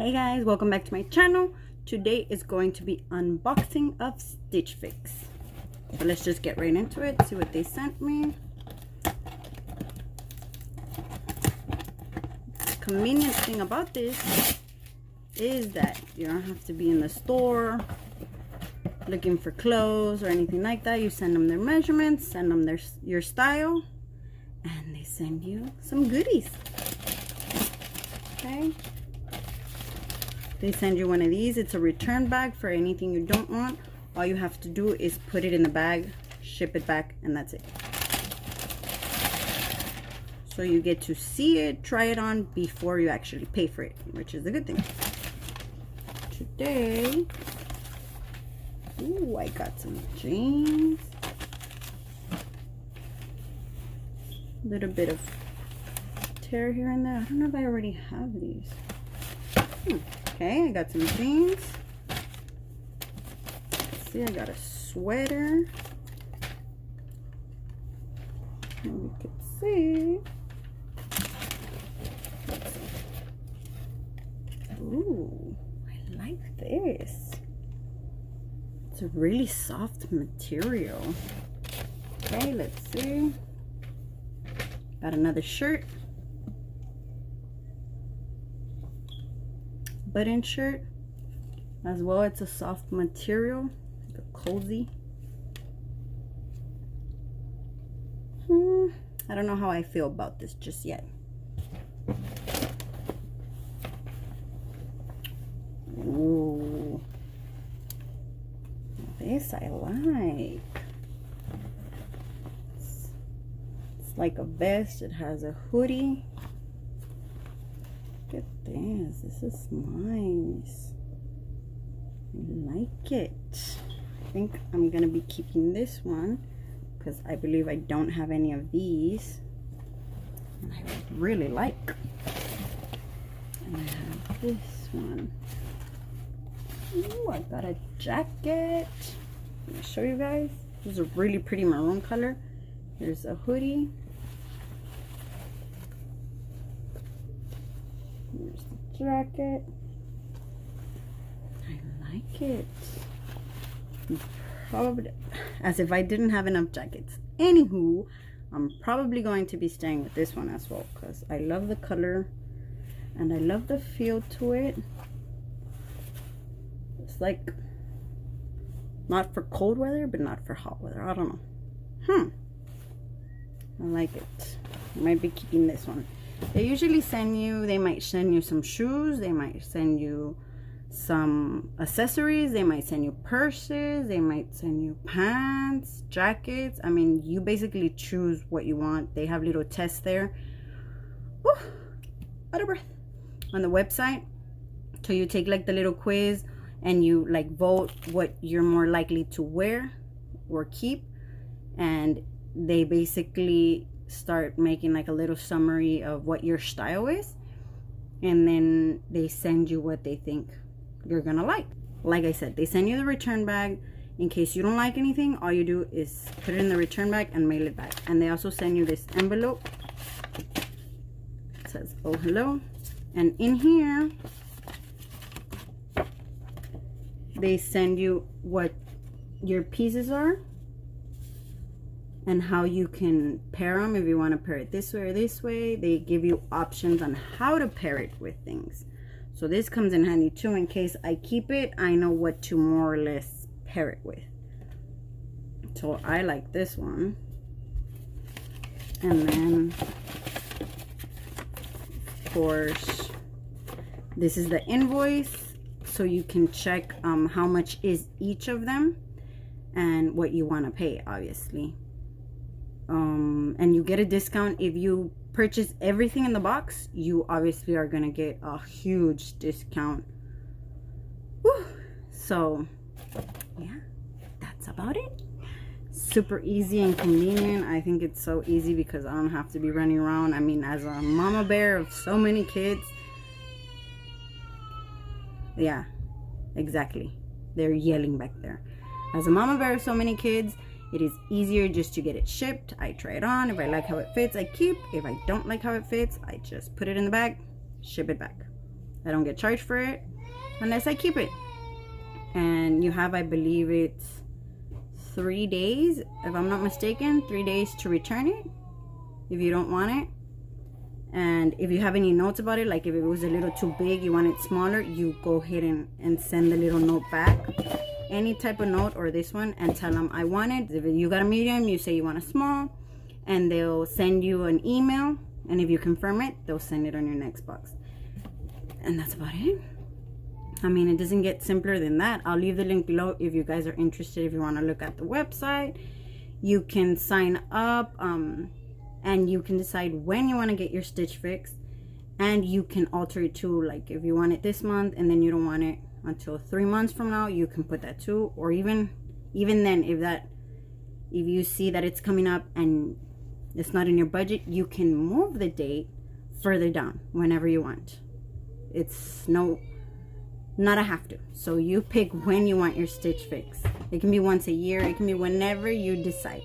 Hey guys, welcome back to my channel. Today is going to be unboxing of Stitch Fix. So let's just get right into it, see what they sent me. The convenient thing about this is that you don't have to be in the store looking for clothes or anything like that. You send them their measurements, send them your style, and they send you some goodies. Okay, they send you one of these. It's a return bag for anything you don't want. All you have to do is put it in the bag, ship it back, and that's it. So you get to see it, try it on before you actually pay for it, which is a good thing. Today, ooh, I got some jeans. A little bit of tear here and there. I don't know if I already have these. Okay, I got some jeans. Let's see, I got a sweater. And we can see. Ooh, I like this. It's a really soft material. Okay, let's see. Got another shirt. Button shirt as well. It's a soft material, like a cozy. I don't know how I feel about this just yet. Ooh, this I like. It's like a vest. It has a hoodie. Look at this. This is nice. I like it. I think I'm gonna be keeping this one because I believe I don't have any of these, and I really like. And I have this one. Ooh, I got a jacket. Let me show you guys. This is a really pretty maroon color. There's a hoodie. Here's the jacket. I like it. Probably, as if I didn't have enough jackets. Anywho, I'm probably going to be staying with this one as well because I love the color and I love the feel to it. It's like not for cold weather, but not for hot weather. I don't know. I like it. I might be keeping this one. They usually send you, they might send you some shoes, they might send you some accessories, they might send you purses, they might send you pants, jackets. I mean, you basically choose what you want. They have little tests there. Woo, out of breath. On the website. So you take like the little quiz and you like vote what you're more likely to wear or keep. And they basically start making like a little summary of what your style is, and then they send you what they think you're gonna like. Like I said, they send you the return bag. In case you don't like anything, all you do is put it in the return bag and mail it back. And they also send you this envelope. It says, oh hello, and in here they send you what your pieces are and how you can pair them. If you want to pair it this way or this way, they give you options on how to pair it with things. So this comes in handy too. In case I keep it, I know what to more or less pair it with. So I like this one. And then, of course, this is the invoice. So you can check how much is each of them and what you want to pay, obviously. And you get a discount if you purchase everything in the box. You obviously are gonna get a huge discount. Woo. So yeah, that's about it. Super easy and convenient. I think it's so easy because I don't have to be running around. I mean, as a mama bear of so many kids, yeah, exactly, they're yelling back there. As a mama bear of so many kids, it is easier just to get it shipped. I try it on. If I like how it fits, I keep. If I don't like how it fits, I just put it in the bag, ship it back. I don't get charged for it unless I keep it. And you have, I believe it's 3 days, if I'm not mistaken, 3 days to return it if you don't want it. And if you have any notes about it, like if it was a little too big, you want it smaller, you go ahead and send the little note back, any type of note, or this one, and tell them I want it. If you got a medium, you say you want a small, and they'll send you an email, and if you confirm it, they'll send it on your next box. And that's about it. I mean, it doesn't get simpler than that. I'll leave the link below if you guys are interested. If you want to look at the website, you can sign up, and you can decide when you want to get your Stitch Fix, and you can alter it too. Like if you want it this month and then you don't want it until 3 months from now, you can put that too. Or even then, if you see that it's coming up and it's not in your budget, you can move the date further down whenever you want. It's not a have to. So you pick when you want your Stitch Fix. It can be once a year, it can be whenever you decide.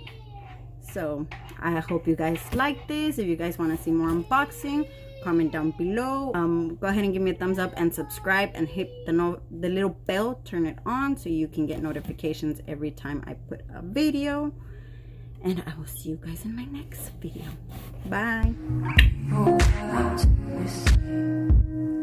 So I hope you guys like this. If you guys want to see more unboxing, comment down below. Go ahead and give me a thumbs up and subscribe, and hit the little bell, turn it on so you can get notifications every time I put a video. And I will see you guys in my next video. Bye.